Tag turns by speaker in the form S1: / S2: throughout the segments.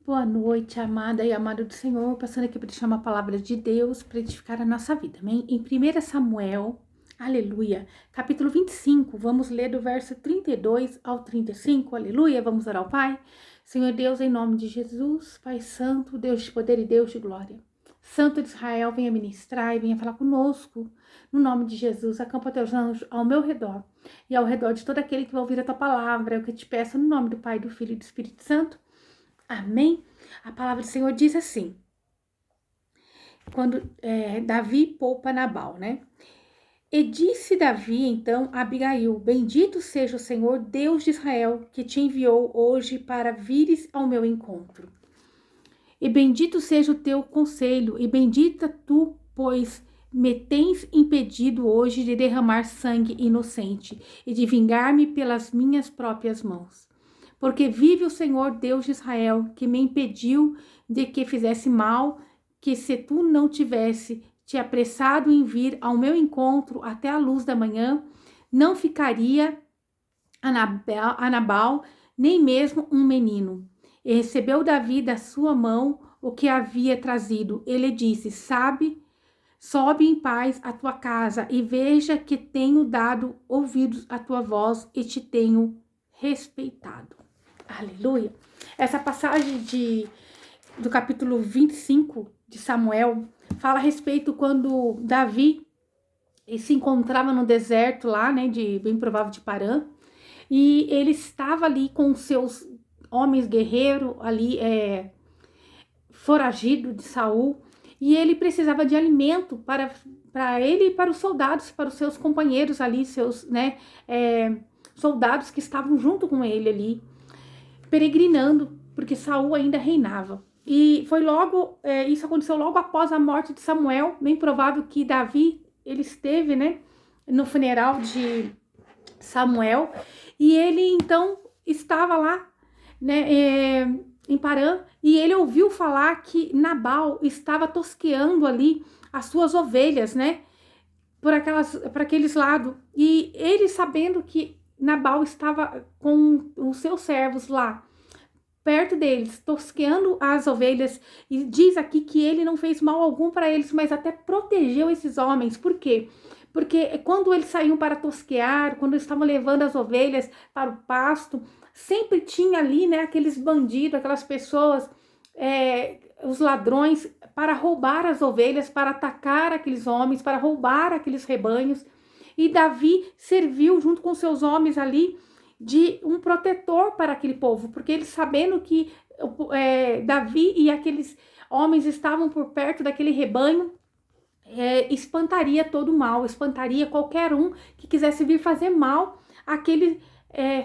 S1: Boa noite, amada e amado do Senhor, passando aqui para deixar uma palavra de Deus para edificar a nossa vida, amém? Em 1 Samuel, aleluia, capítulo 25, vamos ler do verso 32 ao 35, aleluia, vamos orar ao Pai. Senhor Deus, em nome de Jesus, Pai Santo, Deus de poder e Deus de glória. Santo de Israel, venha ministrar e venha falar conosco, no nome de Jesus, acampa teus anjos ao meu redor e ao redor de todo aquele que vai ouvir a tua palavra, é o que eu te peço no nome do Pai, do Filho e do Espírito Santo. Amém? A palavra do Senhor diz assim, quando Davi poupa Nabal, né? E disse Davi, então, a Abigail, bendito seja o Senhor, Deus de Israel, que te enviou hoje para vires ao meu encontro. E bendito seja o teu conselho, e bendita tu, pois me tens impedido hoje de derramar sangue inocente e de vingar-me pelas minhas próprias mãos. Porque vive o Senhor Deus de Israel, que me impediu de que fizesse mal, que se tu não tivesse te apressado em vir ao meu encontro até a luz da manhã, não ficaria a Nabal, nem mesmo um menino. E recebeu Davi da sua mão o que havia trazido. Ele disse, sobe em paz à tua casa e veja que tenho dado ouvidos à tua voz e te tenho respeitado. Aleluia. Essa passagem do capítulo 25 de Samuel fala a respeito quando Davi se encontrava no deserto lá, né, bem provável de Parã, e ele estava ali com seus homens guerreiros ali, foragido de Saul, e ele precisava de alimento para ele e para os soldados, para os seus companheiros ali, seus, né, soldados que estavam junto com ele ali, peregrinando, porque Saul ainda reinava. E foi logo, isso aconteceu logo após a morte de Samuel, bem provável que Davi, ele esteve, né, no funeral de Samuel, e ele então estava lá, né, em Parã, e ele ouviu falar que Nabal estava tosqueando ali as suas ovelhas, né, por aqueles lados, e ele sabendo que Nabal estava com os seus servos lá, perto deles, tosqueando as ovelhas, e diz aqui que ele não fez mal algum para eles, mas até protegeu esses homens. Por quê? Porque quando eles saíam para tosquear, quando estavam levando as ovelhas para o pasto, sempre tinha ali, né, aqueles bandidos, aquelas pessoas, os ladrões, para roubar as ovelhas, para atacar aqueles homens, para roubar aqueles rebanhos. E Davi serviu junto com seus homens ali de um protetor para aquele povo, porque eles sabendo que Davi e aqueles homens estavam por perto daquele rebanho, espantaria todo o mal, espantaria qualquer um que quisesse vir fazer mal àqueles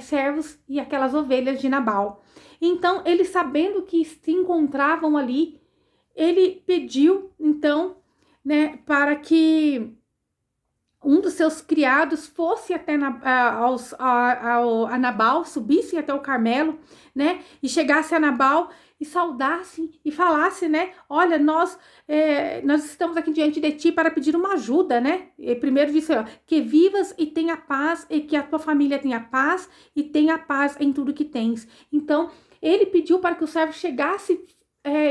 S1: servos e aquelas ovelhas de Nabal. Então, ele sabendo que se encontravam ali, ele pediu, então, né, para que um dos seus criados fosse até a Nabal, subisse até o Carmelo, né, e chegasse a Nabal e saudasse e falasse, né, olha, nós estamos aqui diante de ti para pedir uma ajuda, né, e primeiro disse, ó, que vivas e tenha paz, e que a tua família tenha paz, e tenha paz em tudo que tens. Então, ele pediu para que o servo chegasse,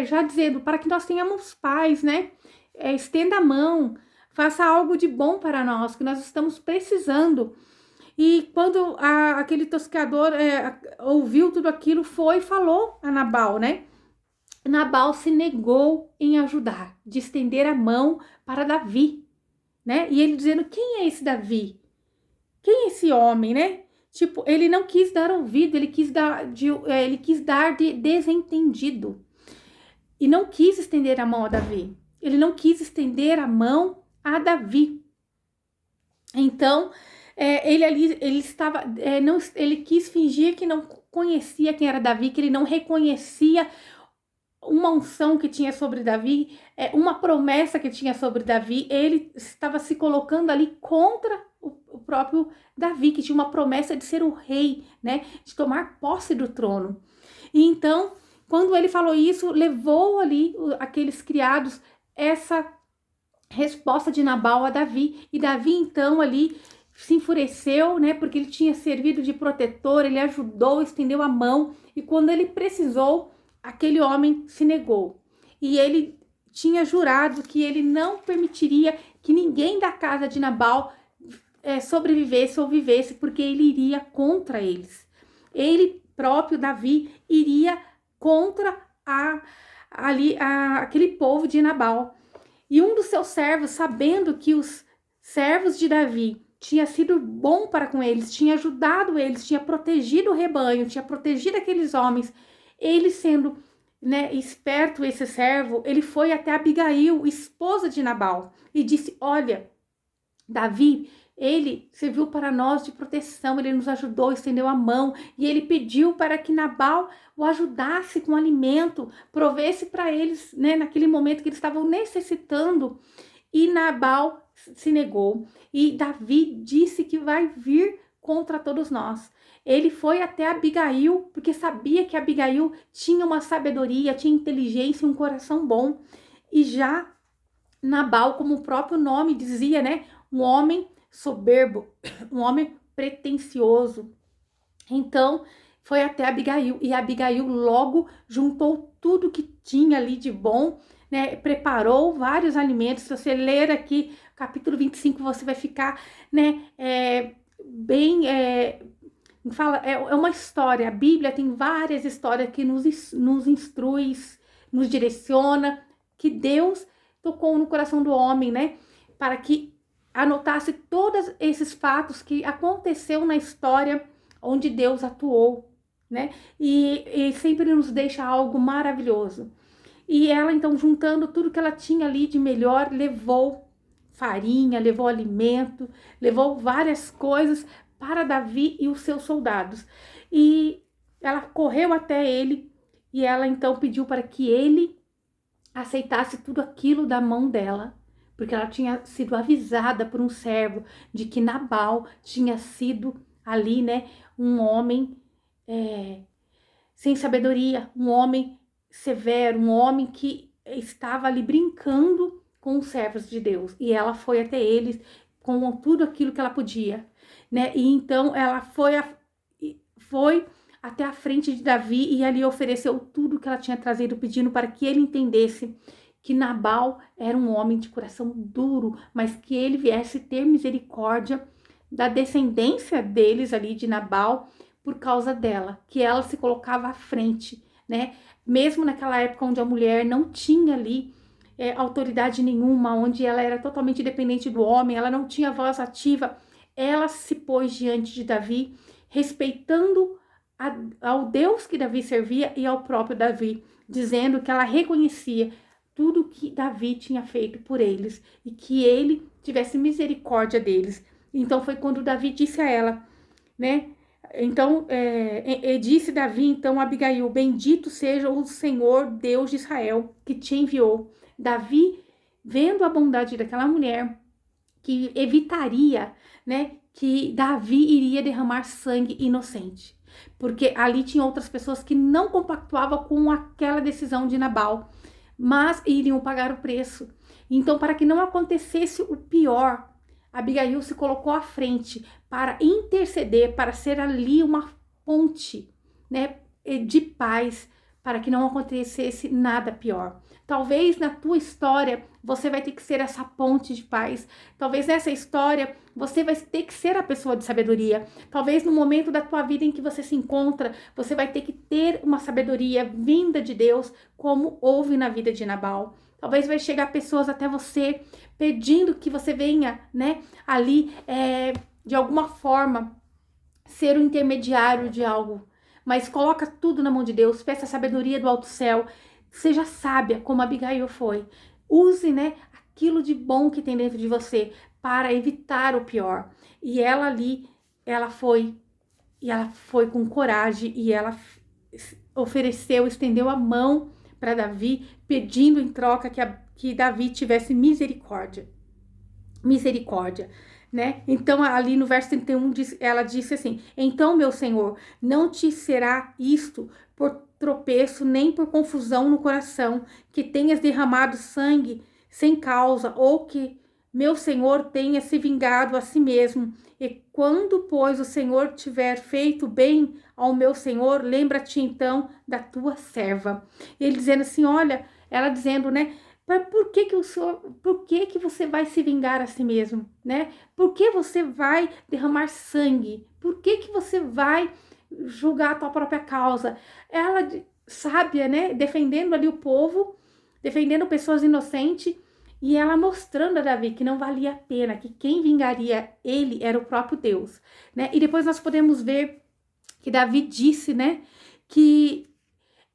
S1: já dizendo, para que nós tenhamos paz, né, estenda a mão, faça algo de bom para nós, que nós estamos precisando. E quando aquele tosqueador ouviu tudo aquilo, foi e falou a Nabal, né? Nabal se negou em ajudar, de estender a mão para Davi, né? E ele dizendo, quem é esse Davi? Quem é esse homem, né? Tipo, ele não quis dar ouvido, ele quis dar de desentendido. E não quis estender a mão a Davi. Ele não quis estender a mão a Davi. Então, ele estava, ele quis fingir que não conhecia quem era Davi, que ele não reconhecia uma unção que tinha sobre Davi, uma promessa que tinha sobre Davi. Ele estava se colocando ali contra o próprio Davi, que tinha uma promessa de ser o rei, né, de tomar posse do trono. E então, quando ele falou isso, levou ali aqueles criados essa resposta de Nabal a Davi, e Davi então ali se enfureceu, né, porque ele tinha servido de protetor, ele ajudou, estendeu a mão, e quando ele precisou, aquele homem se negou. E ele tinha jurado que ele não permitiria que ninguém da casa de Nabal sobrevivesse ou vivesse, porque ele iria contra eles. Ele próprio, Davi, iria contra aquele povo de Nabal. E um dos seus servos, sabendo que os servos de Davi tinha sido bom para com eles, tinha ajudado eles, tinha protegido o rebanho, tinha protegido aqueles homens, ele sendo, né, esperto esse servo, ele foi até Abigail, esposa de Nabal, e disse: olha, Davi, ele serviu para nós de proteção, ele nos ajudou, estendeu a mão, e ele pediu para que Nabal o ajudasse com alimento, provesse para eles, né, naquele momento que eles estavam necessitando. E Nabal se negou, e Davi disse que vai vir contra todos nós. Ele foi até Abigail, porque sabia que Abigail tinha uma sabedoria, tinha inteligência e um coração bom. E já Nabal, como o próprio nome dizia, né, um homem soberbo, um homem pretensioso. Então, foi até Abigail, e Abigail logo juntou tudo que tinha ali de bom, né, preparou vários alimentos. Se você ler aqui, capítulo 25, você vai ficar, né, é uma história, a Bíblia tem várias histórias que nos instrui, nos direciona, que Deus tocou no coração do homem, né, para que anotasse todos esses fatos que aconteceu na história onde Deus atuou, né? E sempre nos deixa algo maravilhoso. E ela, então, juntando tudo que ela tinha ali de melhor, levou farinha, levou alimento, levou várias coisas para Davi e os seus soldados. E ela correu até ele e ela, então, pediu para que ele aceitasse tudo aquilo da mão dela, porque ela tinha sido avisada por um servo de que Nabal tinha sido ali, né, um homem sem sabedoria, um homem severo, um homem que estava ali brincando com os servos de Deus. E ela foi até eles com tudo aquilo que ela podia, né? E então ela foi até a frente de Davi e ali ofereceu tudo que ela tinha trazido, pedindo para que ele entendesse que Nabal era um homem de coração duro, mas que ele viesse ter misericórdia da descendência deles ali de Nabal por causa dela, que ela se colocava à frente, né? Mesmo naquela época onde a mulher não tinha ali autoridade nenhuma, onde ela era totalmente dependente do homem, ela não tinha voz ativa, ela se pôs diante de Davi, respeitando ao Deus que Davi servia e ao próprio Davi, dizendo que ela reconhecia tudo que Davi tinha feito por eles e que ele tivesse misericórdia deles. Então foi quando Davi disse a ela, né? Então, disse Davi, então, a Abigail: bendito seja o Senhor Deus de Israel, que te enviou. Davi, vendo a bondade daquela mulher, que evitaria, né, que Davi iria derramar sangue inocente. Porque ali tinha outras pessoas que não compactuavam com aquela decisão de Nabal, mas iriam pagar o preço. Então, para que não acontecesse o pior, Abigail se colocou à frente para interceder, para ser ali uma ponte, né, de paz, para que não acontecesse nada pior. Talvez na tua história você vai ter que ser essa ponte de paz. Talvez nessa história você vai ter que ser a pessoa de sabedoria. Talvez no momento da tua vida em que você se encontra, você vai ter que ter uma sabedoria vinda de Deus, como houve na vida de Nabal. Talvez vai chegar pessoas até você pedindo que você venha, né, ali, de alguma forma, ser o intermediário de algo. Mas coloca tudo na mão de Deus, peça a sabedoria do alto céu, seja sábia, como Abigail foi. Use, né, aquilo de bom que tem dentro de você para evitar o pior. E ela ali, ela foi com coragem e ela ofereceu, estendeu a mão para Davi, pedindo em troca que Davi tivesse misericórdia, né? Então ali no verso 31 ela disse assim: então, meu Senhor, não te será isto por tropeço, nem por confusão no coração, que tenhas derramado sangue sem causa, ou que meu senhor tenha se vingado a si mesmo. E quando, pois, o Senhor tiver feito bem ao meu senhor, lembra-te então da tua serva. Ele dizendo assim, olha, ela dizendo, né? Por que que o senhor, por que que você vai se vingar a si mesmo, né? Por que você vai derramar sangue? Por que que você vai julgar a tua própria causa? Ela, sábia, né? Defendendo ali o povo, defendendo pessoas inocentes, e ela mostrando a Davi que não valia a pena, que quem vingaria ele era o próprio Deus, né? E depois nós podemos ver que Davi disse, né, que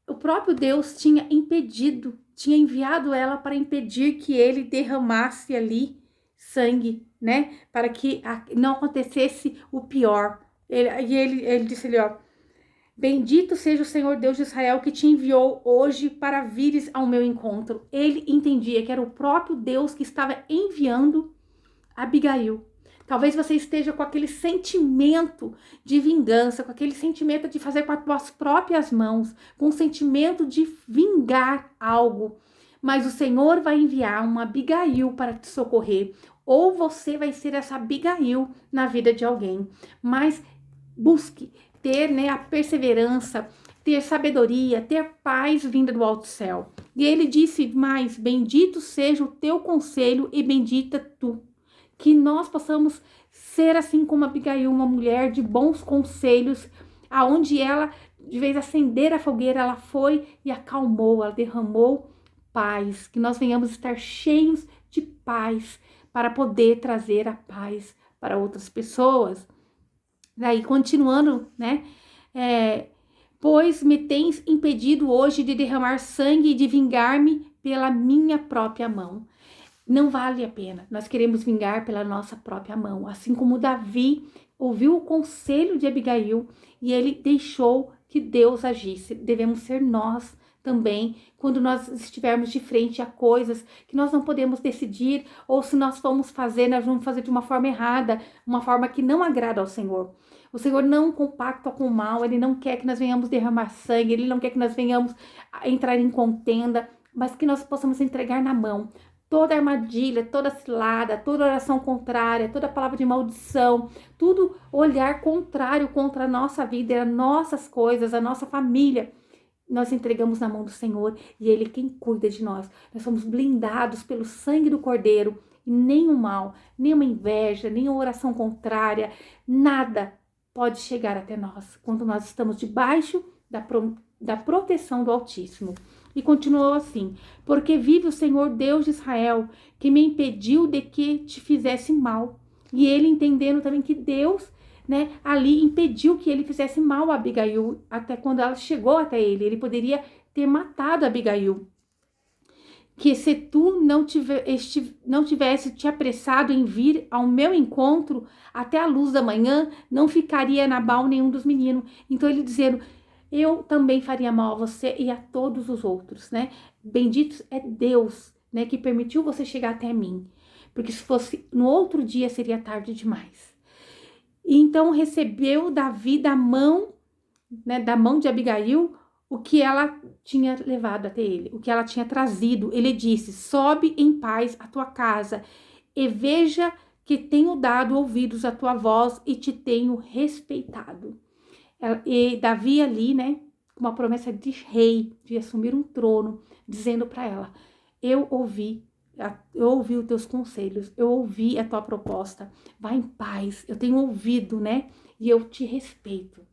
S1: o próprio Deus tinha impedido, tinha enviado ela para impedir que ele derramasse ali sangue, né, para que não acontecesse o pior. Ele disse ali, ó, bendito seja o Senhor Deus de Israel que te enviou hoje para vires ao meu encontro. Ele entendia que era o próprio Deus que estava enviando Abigail. Talvez você esteja com aquele sentimento de vingança, com aquele sentimento de fazer com as tuas próprias mãos, com o sentimento de vingar algo. Mas o Senhor vai enviar uma Abigail para te socorrer. Ou você vai ser essa Abigail na vida de alguém. Mas busque ter, né, a perseverança, ter sabedoria, ter paz vinda do alto céu. E ele disse mais, bendito seja o teu conselho e bendita tu. Que nós possamos ser assim como Abigail, uma mulher de bons conselhos, aonde ela, de vez de acender a fogueira, ela foi e acalmou, ela derramou paz. Que nós venhamos estar cheios de paz para poder trazer a paz para outras pessoas. Daí, continuando, né? Pois me tens impedido hoje de derramar sangue e de vingar-me pela minha própria mão. Não vale a pena. Nós queremos vingar pela nossa própria mão. Assim como Davi ouviu o conselho de Abigail e ele deixou que Deus agisse. Devemos ser nós também, quando nós estivermos de frente a coisas que nós não podemos decidir, ou se nós formos fazer, nós vamos fazer de uma forma errada, uma forma que não agrada ao Senhor. O Senhor não compacta com o mal, Ele não quer que nós venhamos derramar sangue, Ele não quer que nós venhamos entrar em contenda, mas que nós possamos entregar na mão toda armadilha, toda cilada, toda oração contrária, toda palavra de maldição, tudo olhar contrário contra a nossa vida, as nossas coisas, a nossa família. Nós entregamos na mão do Senhor e Ele é quem cuida de nós. Nós somos blindados pelo sangue do Cordeiro e nem o mal, nem uma inveja, nem uma oração contrária, nada pode chegar até nós quando nós estamos debaixo da proteção do Altíssimo. E continuou assim, porque vive o Senhor Deus de Israel, que me impediu de que te fizesse mal. E ele entendendo também que Deus, né, ali impediu que ele fizesse mal a Abigail, até quando ela chegou até ele. Ele poderia ter matado a Abigail. Que se tu não tivesse te apressado em vir ao meu encontro até a luz da manhã, não ficaria Nabal nenhum dos meninos. Então ele dizendo, eu também faria mal a você e a todos os outros, né? Bendito é Deus, né, que permitiu você chegar até mim. Porque se fosse no outro dia, seria tarde demais. E então recebeu Davi da mão, né, da mão de Abigail, o que ela tinha levado até ele, o que ela tinha trazido. Ele disse, sobe em paz à tua casa e veja que tenho dado ouvidos à tua voz e te tenho respeitado. E Davi ali, né, com uma promessa de rei, de assumir um trono, dizendo para ela, eu ouvi os teus conselhos, eu ouvi a tua proposta, vai em paz, eu tenho ouvido, né, e eu te respeito.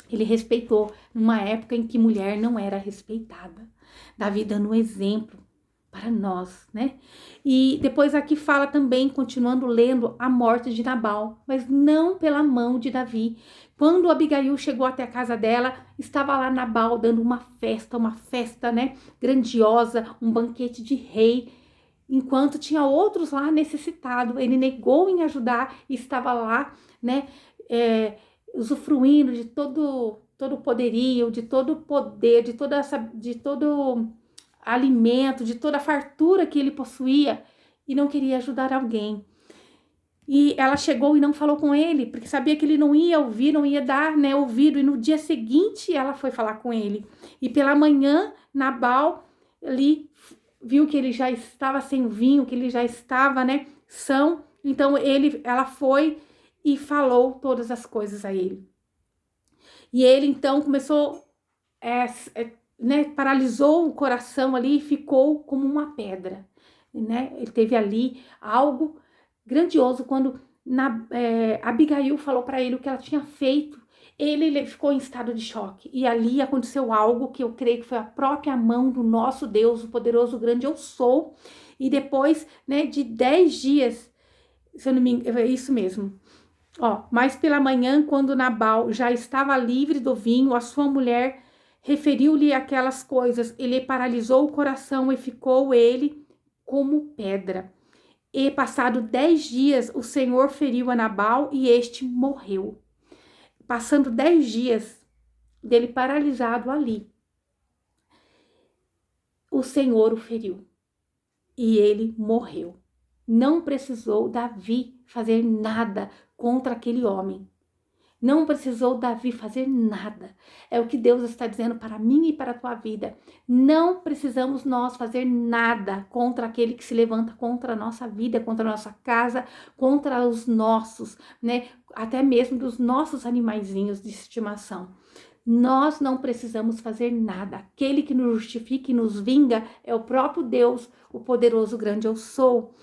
S1: Ele respeitou numa época em que mulher não era respeitada. Davi dando um exemplo para nós, né? E depois aqui fala também, continuando lendo, a morte de Nabal, mas não pela mão de Davi. Quando Abigail chegou até a casa dela, estava lá Nabal dando uma festa, né? Grandiosa, um banquete de rei, enquanto tinha outros lá necessitados. Ele negou em ajudar e estava lá, né? Usufruindo de todo o poderio, de todo o poder, de todo alimento, de toda a fartura que ele possuía e não queria ajudar alguém. E ela chegou e não falou com ele, porque sabia que ele não ia ouvir, não ia dar, né, ouvido. E no dia seguinte ela foi falar com ele. E pela manhã, Nabal ali viu que ele já estava sem vinho, que ele já estava, né, Então ela foi e falou todas as coisas a ele. E ele então começou, né, paralisou o coração ali e ficou como uma pedra, né? Ele teve ali algo grandioso quando Abigail falou para ele o que ela tinha feito. Ele ficou em estado de choque. E ali aconteceu algo que eu creio que foi a própria mão do nosso Deus, o poderoso, grande eu sou. E depois, né, de 10 dias, se eu não me engano, é isso mesmo. Mas pela manhã, quando Nabal já estava livre do vinho, a sua mulher referiu-lhe aquelas coisas. Ele paralisou o coração e ficou ele como pedra. E passado 10 dias, o Senhor feriu a Nabal e este morreu. Passando 10 dias dele paralisado ali, o Senhor o feriu e ele morreu. Não precisou Davi fazer nada contra aquele homem. Não precisou Davi fazer nada. É o que Deus está dizendo para mim e para a tua vida. Não precisamos nós fazer nada contra aquele que se levanta contra a nossa vida, contra a nossa casa, contra os nossos, né? Até mesmo dos nossos animaizinhos de estimação. Nós não precisamos fazer nada. Aquele que nos justifica e nos vinga é o próprio Deus, o poderoso grande eu sou.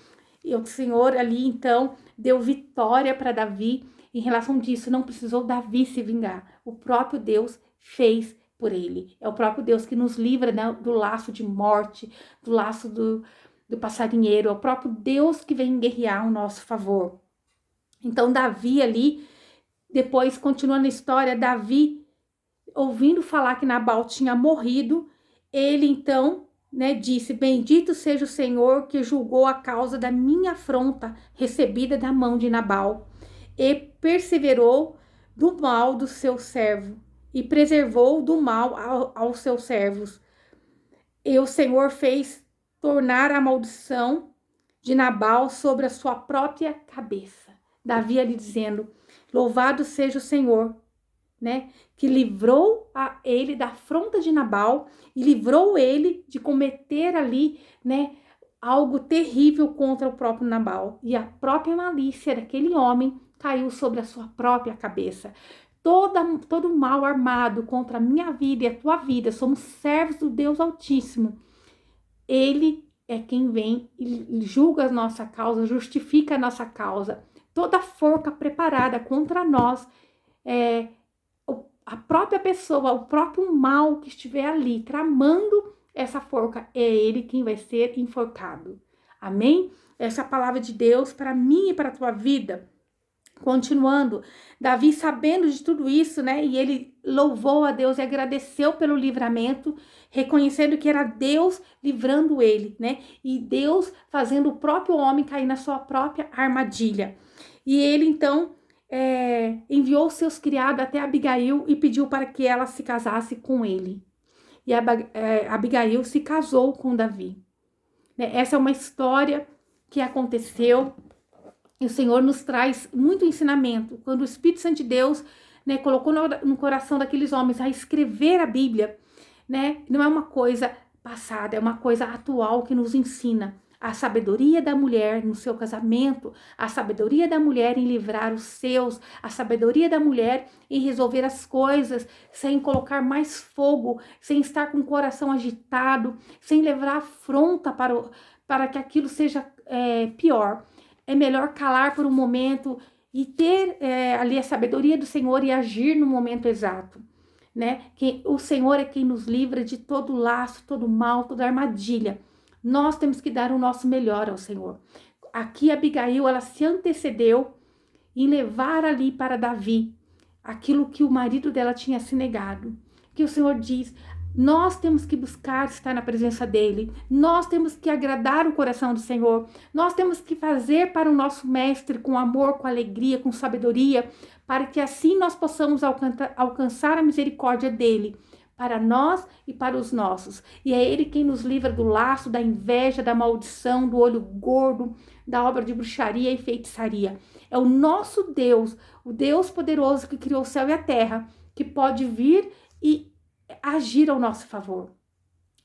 S1: E o Senhor ali, então, deu vitória para Davi. Em relação disso, não precisou Davi se vingar. O próprio Deus fez por ele. É o próprio Deus que nos livra, né, do laço de morte, do laço do passarinheiro. É o próprio Deus que vem guerrear ao nosso favor. Então, Davi ali, depois, continuando a história, Davi, ouvindo falar que Nabal tinha morrido, ele então, né, disse: bendito seja o Senhor que julgou a causa da minha afronta recebida da mão de Nabal e perseverou do mal do seu servo e preservou do mal aos seus servos. E o Senhor fez tornar a maldição de Nabal sobre a sua própria cabeça. Davi ali dizendo: louvado seja o Senhor, né, que livrou a ele da afronta de Nabal e livrou ele de cometer ali, né, algo terrível contra o próprio Nabal. E a própria malícia daquele homem caiu sobre a sua própria cabeça. Todo mal armado contra a minha vida e a tua vida, somos servos do Deus Altíssimo. Ele é quem vem e julga a nossa causa, justifica a nossa causa. Toda forca preparada contra nós, a própria pessoa, o próprio mal que estiver ali tramando essa forca, é ele quem vai ser enforcado. Amém? Essa é a palavra de Deus para mim e para a tua vida. Continuando, Davi, sabendo de tudo isso, né, e ele louvou a Deus e agradeceu pelo livramento, reconhecendo que era Deus livrando ele, né, e Deus fazendo o próprio homem cair na sua própria armadilha. E ele então enviou seus criados até Abigail e pediu para que ela se casasse com ele. E Abigail se casou com Davi. Essa é uma história que aconteceu. E o Senhor nos traz muito ensinamento. Quando o Espírito Santo de Deus, né, colocou no coração daqueles homens a escrever a Bíblia, né, não é uma coisa passada, é uma coisa atual que nos ensina a sabedoria da mulher no seu casamento, a sabedoria da mulher em livrar os seus, a sabedoria da mulher em resolver as coisas sem colocar mais fogo, sem estar com o coração agitado, sem levar afronta para que aquilo seja pior. É melhor calar por um momento e ter ali a sabedoria do Senhor e agir no momento exato, né? Que o Senhor é quem nos livra de todo laço, todo mal, toda armadilha. Nós temos que dar o nosso melhor ao Senhor. Aqui Abigail, ela se antecedeu em levar ali para Davi aquilo que o marido dela tinha se negado. Que o Senhor diz: nós temos que buscar estar na presença dele, nós temos que agradar o coração do Senhor, nós temos que fazer para o nosso mestre com amor, com alegria, com sabedoria, para que assim nós possamos alcançar a misericórdia dele, para nós e para os nossos. E é ele quem nos livra do laço, da inveja, da maldição, do olho gordo, da obra de bruxaria e feitiçaria. É o nosso Deus, o Deus poderoso que criou o céu e a terra, que pode vir e agir ao nosso favor.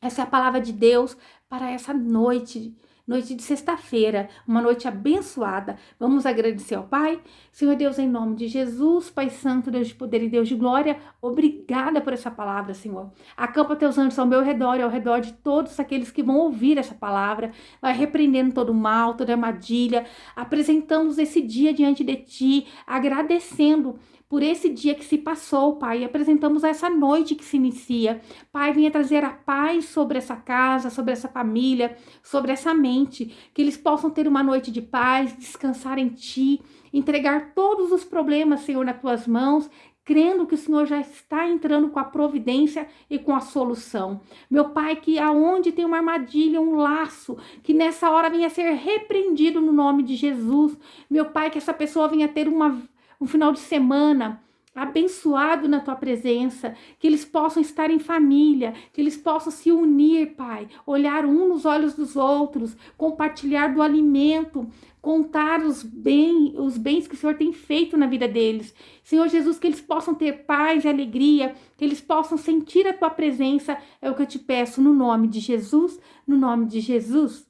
S1: Essa é a palavra de Deus para essa noite, noite de sexta-feira, uma noite abençoada. Vamos agradecer ao Pai? Senhor Deus, em nome de Jesus, Pai Santo, Deus de poder e Deus de glória, obrigada por essa palavra, Senhor. Acampa teus anjos ao meu redor e ao redor de todos aqueles que vão ouvir essa palavra. Vai repreendendo todo o mal, toda armadilha. Apresentamos esse dia diante de Ti, agradecendo por esse dia que se passou, Pai, e apresentamos essa noite que se inicia. Pai, venha trazer a paz sobre essa casa, sobre essa família, sobre essa mente, que eles possam ter uma noite de paz, descansar em Ti, entregar todos os problemas, Senhor, nas Tuas mãos, crendo que o Senhor já está entrando com a providência e com a solução. Meu Pai, que aonde tem uma armadilha, um laço, que nessa hora venha ser repreendido no nome de Jesus. Meu Pai, que essa pessoa venha ter um final de semana abençoado na tua presença, que eles possam estar em família, que eles possam se unir, Pai, olhar um nos olhos dos outros, compartilhar do alimento, contar os bens que o Senhor tem feito na vida deles. Senhor Jesus, que eles possam ter paz e alegria, que eles possam sentir a tua presença, é o que eu te peço no nome de Jesus, no nome de Jesus.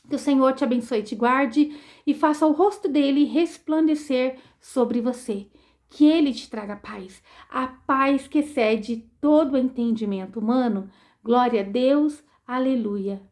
S1: Que o Senhor te abençoe e te guarde e faça o rosto dele resplandecer sobre você. Que ele te traga paz, a paz que excede todo o entendimento humano. Glória a Deus, aleluia.